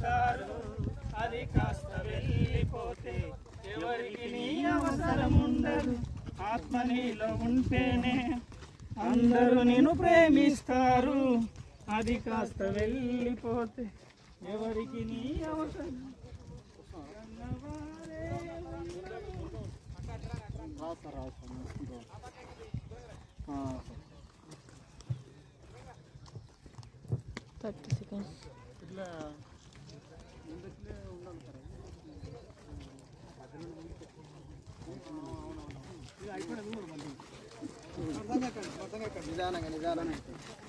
ప్రేమిస్తారు, అది కాస్త వెళ్ళిపోతే ఎవరికి నీ అవసరం ఉండదు. ఆత్మ నీలో ఉంటేనే అందరూ నిన్ను ప్రేమిస్తారు, అది కాస్త వెళ్ళిపోతే ఎవరికి నీ అవసరం. నిదానంగా